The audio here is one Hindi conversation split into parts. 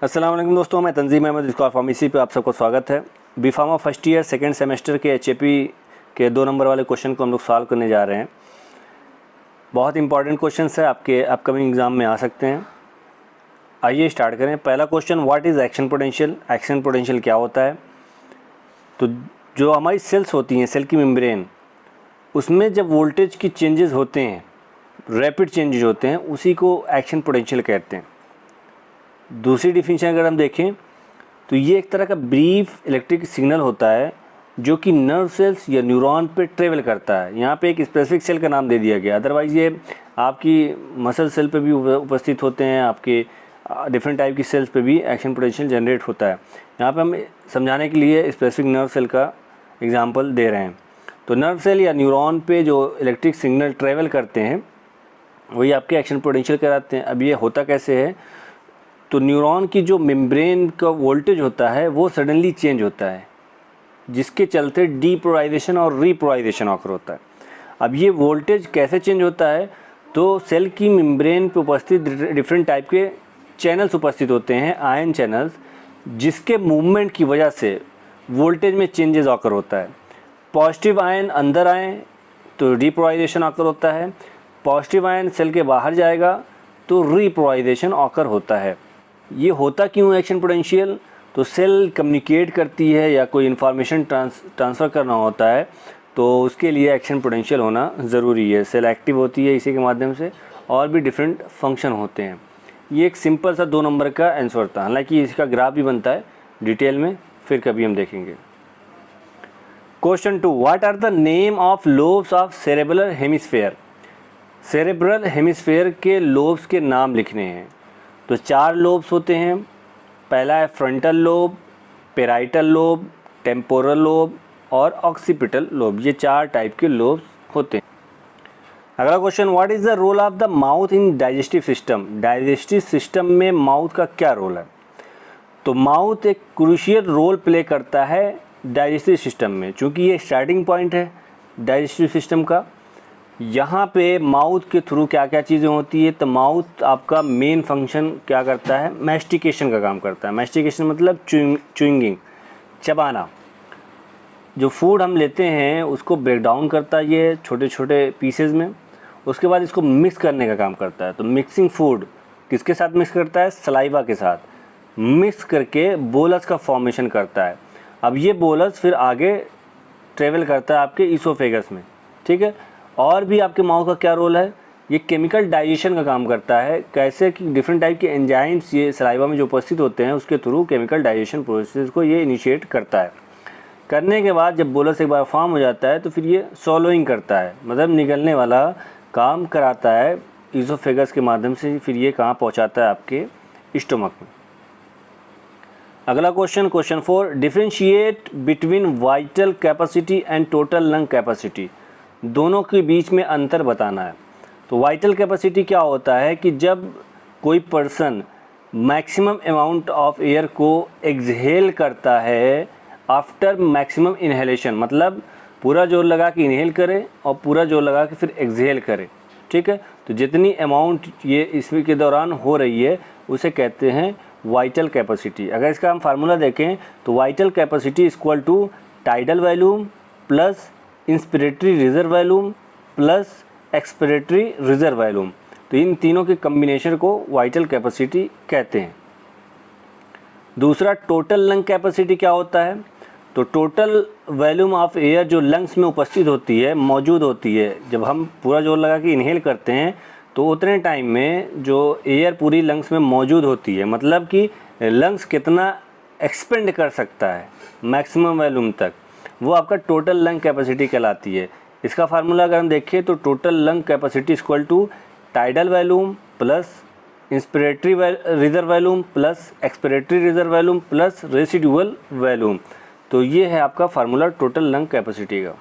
अस्सलाम वालेकुम दोस्तों, मैं तंजीम अहमद स्कॉलर फार्मेसी पे आप सबको स्वागत है। B pharma first year second semester के एचएपी के 2 नंबर वाले क्वेश्चन को हम लोग सॉल्व करने जा रहे हैं। बहुत इंपॉर्टेंट क्वेश्चन है, आपके अपकमिंग एग्ज़ाम में आ सकते हैं। आइए स्टार्ट करें। पहला question, what is action potential. Action potential क्या होता है? तो जो हमारी सेल्स होती हैं, सेल की मेम्ब्रेन, उसमें जब वोल्टेज की चेंजेस होते हैं, रैपिड चेंजेस होते हैं, उसी को एक्शन पोटेंशियल कहते हैं। दूसरी डिफिनीशन अगर हम देखें तो ये एक तरह का ब्रीफ इलेक्ट्रिक सिग्नल होता है जो कि नर्व सेल्स या न्यूरॉन पे ट्रेवल करता है। यहाँ पे एक स्पेसिफिक सेल का नाम दे दिया गया, अदरवाइज़ ये आपकी मसल सेल पे भी उपस्थित होते हैं, आपके डिफरेंट टाइप की सेल्स पे भी एक्शन पोटेंशियल जनरेट होता है। यहाँ पे हम समझाने के लिए स्पेसिफिक नर्व सेल का एग्जांपल दे रहे हैं। तो नर्व सेल या न्यूरॉन पे जो इलेक्ट्रिक सिग्नल ट्रेवल करते हैं वही आपके एक्शन पोटेंशियल कहलाते हैं। अब ये होता कैसे है? तो न्यूरॉन की जो मेम्ब्रेन का वोल्टेज होता है वो सडनली चेंज होता है, जिसके चलते डीपोलराइजेशन और रीपोलराइजेशन ऑकर होता है। अब ये वोल्टेज कैसे चेंज होता है? तो सेल की मेम्ब्रेन पे उपस्थित डिफरेंट टाइप के चैनल्स उपस्थित होते हैं, आयन चैनल्स, जिसके मूवमेंट की वजह से वोल्टेज में चेंजेस ऑकर होता है। पॉजिटिव आयन अंदर आए तो डीपोलराइजेशन ऑकर होता है, पॉजिटिव आयन सेल के बाहर जाएगा तो रीपोलराइजेशन ऑकर होता है। ये होता क्यों एक्शन पोटेंशियल? तो सेल कम्युनिकेट करती है या कोई इन्फॉर्मेशन ट्रांसफ़र करना होता है, तो उसके लिए एक्शन पोटेंशियल होना ज़रूरी है। सेल एक्टिव होती है इसी के माध्यम से, और भी डिफरेंट फंक्शन होते हैं। ये एक सिंपल सा 2 नंबर का आंसर था, हालांकि इसका ग्राफ भी बनता है डिटेल में, फिर कभी हम देखेंगे। Question 2, what are the name of lobes of cerebral hemisphere. Cerebral hemisphere के लोब्स के नाम लिखने हैं। तो 4 लोब्स होते हैं। पहला है frontal lobe, parietal lobe, temporal lobe और ऑक्सीपिटल लोब। ये 4 टाइप के लोब्स होते हैं। अगला question, what is the role of the mouth in digestive system. Digestive system में माउथ का क्या रोल है? तो माउथ एक क्रूशियल रोल प्ले करता है डाइजेस्टिव सिस्टम में, चूँकि ये स्टार्टिंग पॉइंट है डाइजेस्टिव सिस्टम का। यहाँ पे माउथ के थ्रू क्या क्या चीज़ें होती है? तो माउथ आपका मेन फंक्शन क्या करता है? मैस्टिकेशन का काम करता है। मैस्टिकेशन मतलब च्युइंगिंग, चबाना। जो फूड हम लेते हैं उसको ब्रेक डाउन करता है ये छोटे छोटे पीसेज में, उसके बाद इसको मिक्स करने का काम करता है। तो मिक्सिंग फूड किसके साथ मिक्स करता है? सलाइवा के साथ मिक्स करके बोलस का फॉर्मेशन करता है। अब ये बोलस फिर आगे ट्रेवल करता है आपके ईसोफेगस में, ठीक है। और भी आपके माउथ का क्या रोल है? ये केमिकल डाइजेशन का काम करता है। कैसे कि डिफरेंट टाइप के एंजाइम्स ये सलाइवा में जो उपस्थित होते हैं उसके थ्रू केमिकल डाइजेशन प्रोसेस को ये इनिशिएट करता है। करने के बाद जब बोलस एक बार फॉर्म हो जाता है तो फिर ये सॉलोइंग करता है, मतलब निगलने वाला काम कराता है ईसोफेगस के माध्यम से। फिर ये कहाँ पहुँचाता है? आपके स्टोमक में। अगला question, question 4, differentiate between vital capacity and total lung capacity. दोनों के बीच में अंतर बताना है। तो वाइटल कैपेसिटी क्या होता है कि जब कोई person maximum amount of air को एक्सहेल करता है आफ्टर मैक्सिमम इनहेलेशन, मतलब पूरा जोर लगा के इनहेल करे और पूरा जोर लगा के फिर एक्सहेल करे, ठीक है। तो जितनी अमाउंट ये इसमें के दौरान हो रही है उसे कहते हैं वाइटल कैपेसिटी। अगर इसका हम फार्मूला देखें तो vital capacity equal to tidal volume plus inspiratory reserve volume plus expiratory reserve volume. तो इन तीनों के कम्बिनेशन को वाइटल कैपेसिटी कहते हैं। दूसरा, टोटल लंग कैपेसिटी क्या होता है? तो टोटल वॉल्यूम ऑफ एयर जो लंग्स में उपस्थित होती है, मौजूद होती है, जब हम पूरा जोर लगा के इनहेल करते हैं तो उतने टाइम में जो एयर पूरी लंग्स में मौजूद होती है, मतलब कि लंग्स कितना एक्सपेंड कर सकता है मैक्सिमम वॉल्यूम तक, वो आपका टोटल लंग कैपेसिटी कहलाती है। इसका फार्मूला अगर हम देखें तो total lung capacity equal to tidal volume plus inspiratory reserve volume plus expiratory reserve volume plus residual volume. तो ये है आपका फार्मूला टोटल लंग कैपेसिटी का।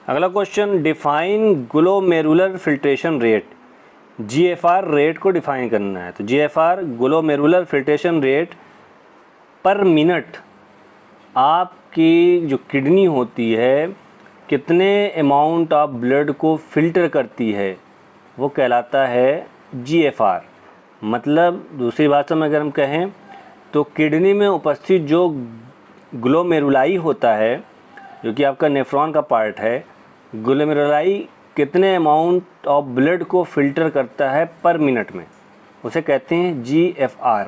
अगला question, define glomerular filtration rate. GFR rate को डिफाइन करना है। तो जीएफआर ग्लोमेरुलर फिल्ट्रेशन रेट पर मिनट आपकी जो किडनी होती है कितने अमाउंट ऑफ ब्लड को फिल्टर करती है वो कहलाता है जीएफआर। मतलब दूसरी भाषा में अगर हम कहें तो किडनी में उपस्थित जो ग्लोमेरुलाई होता है, जो कि आपका नेफ्रॉन का पार्ट है, ग्लोमेरुलाई कितने अमाउंट ऑफ ब्लड को फिल्टर करता है पर मिनट में, उसे कहते हैं GFR।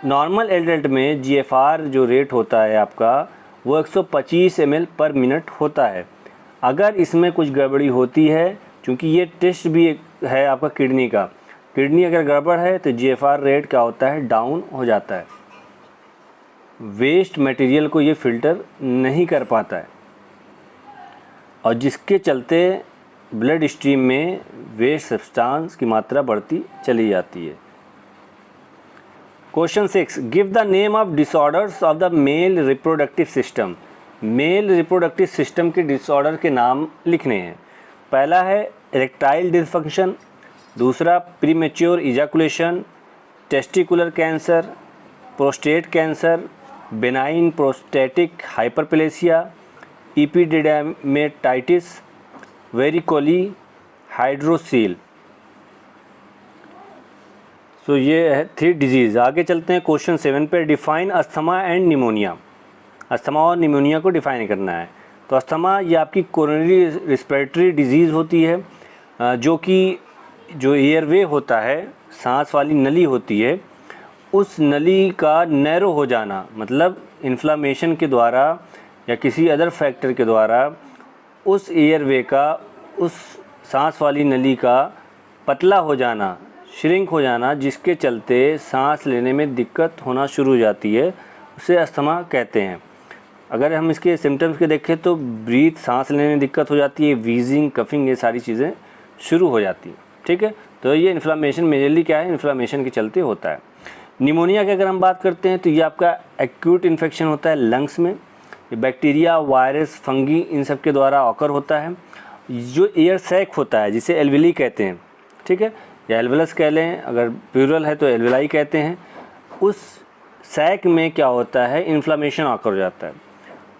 नॉर्मल एडल्ट में GFR जो रेट होता है आपका वो 125 ml पर मिनट होता है। अगर इसमें कुछ गड़बड़ी होती है, क्योंकि ये टेस्ट भी है आपका किडनी का, किडनी अगर गड़बड़ है तो GFR रेट क्या होता है, डाउन हो जाता है, वेस्ट मटेरियल को ये फिल्टर नहीं कर पाता है और जिसके चलते ब्लड स्ट्रीम में वेस्ट सब्सटेंस की मात्रा बढ़ती चली जाती है। Question 6, give the name of disorders of the male reproductive system. Male reproductive system के डिसऑर्डर के नाम लिखने हैं। पहला है इरेक्टाइल डिसफंक्शन, दूसरा premature ejaculation, testicular cancer, prostate cancer, benign prostatic hyperplasia, epididymitis, varicocele, hydrocele. तो ये है 3 डिजीज़। आगे चलते हैं क्वेश्चन 7 पे। Define asthma and pneumonia. Asthma और निमोनिया को डिफाइन करना है। तो अस्थमा ये आपकी कोरोनरी रिस्पिरेटरी डिजीज़ होती है, जो कि जो एयरवे होता है, सांस वाली नली होती है, उस नली का नैरो हो जाना, मतलब इन्फ्लामेशन के द्वारा या किसी अदर फैक्टर के द्वारा उस एयरवे का, उस सांस वाली नली का पतला हो जाना, श्रिंक हो जाना, जिसके चलते सांस लेने में दिक्कत होना शुरू हो जाती है, उसे अस्थमा कहते हैं। अगर हम इसके सिम्टम्स के देखें तो सांस लेने में दिक्कत हो जाती है, वीजिंग, कफिंग, ये सारी चीज़ें शुरू हो जाती हैं। ठीक है, तो ये इन्फ्लामेशन मेजरली क्या है, इन्फ्लामेशन के चलते होता है। निमोनिया की अगर हम बात करते हैं तो ये आपका एक्यूट इन्फेक्शन होता है लंग्स में। ये बैक्टीरिया, वायरस, फंगी, इन सब के द्वारा ऑकर होता है। जो एयर सैक होता है जिसे एल्वेली कहते हैं, ठीक है, या एल्वेलस कह लें, अगर प्लूरल है तो एल्वेलाई कहते हैं, उस सैक में क्या होता है, इन्फ्लामेशन ऑकर हो जाता है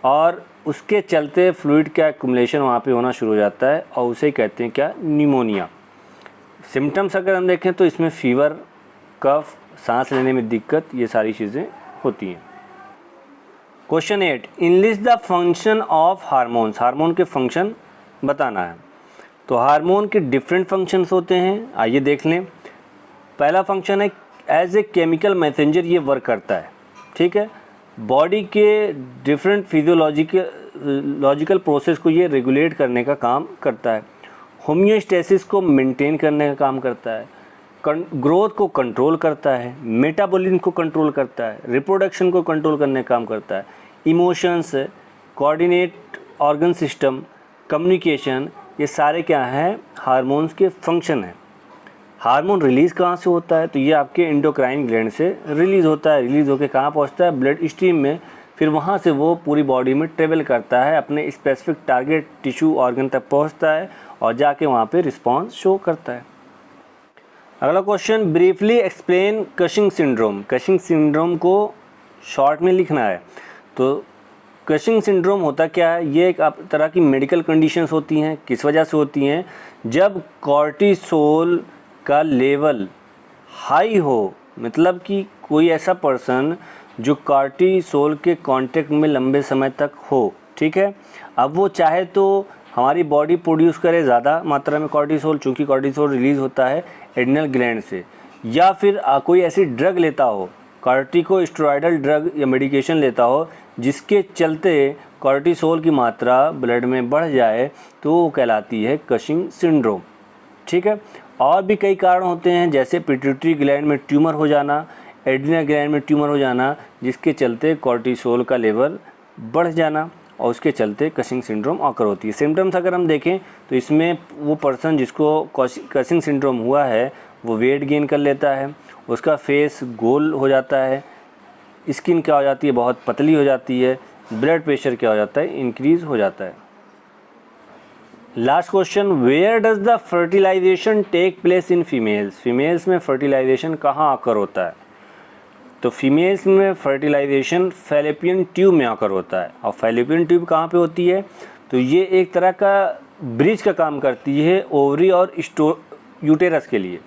और उसके चलते फ्लूइड का एक्युमुलेशन वहाँ पे होना शुरू हो जाता है और उसे कहते हैं क्या, निमोनिया। सिम्टम्स अगर हम देखें तो इसमें फीवर, कफ, सांस लेने में दिक्कत, ये सारी चीज़ें होती हैं। Question 8, enlist the function of hormones. Hormone के फंक्शन बताना है। तो हार्मोन के डिफरेंट फंक्शंस होते हैं, आइए देख लें। पहला फंक्शन है एज ए केमिकल मैसेंजर, ये वर्क करता है। ठीक है, बॉडी के डिफरेंट फिजियोलॉजिकल प्रोसेस को ये रेगुलेट करने का काम करता है। होम्योस्टेसिस को मेंटेन करने का काम करता है, ग्रोथ को कंट्रोल करता है, मेटाबॉलिज्म को कंट्रोल करता है, रिप्रोडक्शन को कंट्रोल करने का काम करता है, emotions, coordinate organ system, communication, ये सारे क्या हैं, हार्मोन्स के फंक्शन हैं। हार्मोन रिलीज़ कहाँ से होता है, तो ये आपके एंडोक्राइन ग्लैंड से रिलीज़ होता है। रिलीज़ होकर कहाँ पहुँचता है, ब्लड स्ट्रीम में, फिर वहाँ से वो पूरी बॉडी में ट्रेवल करता है, अपने स्पेसिफिक टारगेट टिश्यू ऑर्गन तक पहुँचता है और जाके वहाँ पे रिस्पॉन्स शो करता है। अगला question, briefly explain Cushing syndrome. Cushing syndrome को शॉर्ट में लिखना है। तो कशिंग सिंड्रोम होता क्या है, ये एक तरह की मेडिकल कंडीशंस होती हैं। किस वजह से होती हैं, जब कॉर्टिसोल का लेवल हाई हो, मतलब कि कोई ऐसा पर्सन जो कॉर्टिसोल के कांटेक्ट में लंबे समय तक हो। ठीक है, अब वो चाहे तो हमारी बॉडी प्रोड्यूस करे ज़्यादा मात्रा में कॉर्टिसोल, चूँकि कॉर्टिसोल रिलीज़ होता है एड्रिनल ग्लैंड से, या फिर कोई ऐसी ड्रग लेता हो, कॉर्टिकोस्टेरॉइडल ड्रग या मेडिकेशन लेता हो, जिसके चलते कॉर्टिसोल की मात्रा ब्लड में बढ़ जाए, तो वो कहलाती है कशिंग सिंड्रोम। ठीक है, और भी कई कारण होते हैं, जैसे पिट्यूटरी ग्लैंड में ट्यूमर हो जाना, एड्रिनल ग्लैंड में ट्यूमर हो जाना, जिसके चलते कॉर्टिसोल का लेवल बढ़ जाना और उसके चलते कशिंग सिंड्रोम ऑकर होती है। सिम्टम्स अगर हम देखें तो इसमें वो पर्सन जिसको कशिंग सिंड्रोम हुआ है वो वेट गेन कर लेता है, उसका फेस गोल हो जाता है, स्किन क्या हो जाती है, बहुत पतली हो जाती है, ब्लड प्रेशर क्या हो जाता है, इंक्रीज़ हो जाता है। Last question, where does the fertilisation take place in females. Females में फर्टिलाइजेशन कहाँ आकर होता है, तो फीमेल्स में फर्टिलाइजेशन फैलोपियन ट्यूब में आकर होता है। और फैलोपियन ट्यूब कहाँ पे होती है, तो ये एक तरह का ब्रिज का काम करती है ओवरी और यूटेरस के लिए।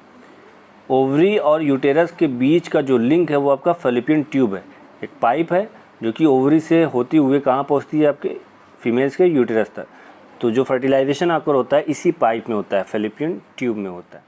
ओवरी और यूटेरस के बीच का जो लिंक है वो आपका फैलोपियन ट्यूब है। एक पाइप है जो कि ओवरी से होती हुए कहाँ पहुँचती है, आपके फीमेल्स के यूटेरस तक। तो जो फर्टिलाइजेशन आपका होता है इसी पाइप में होता है, फैलोपियन ट्यूब में होता है।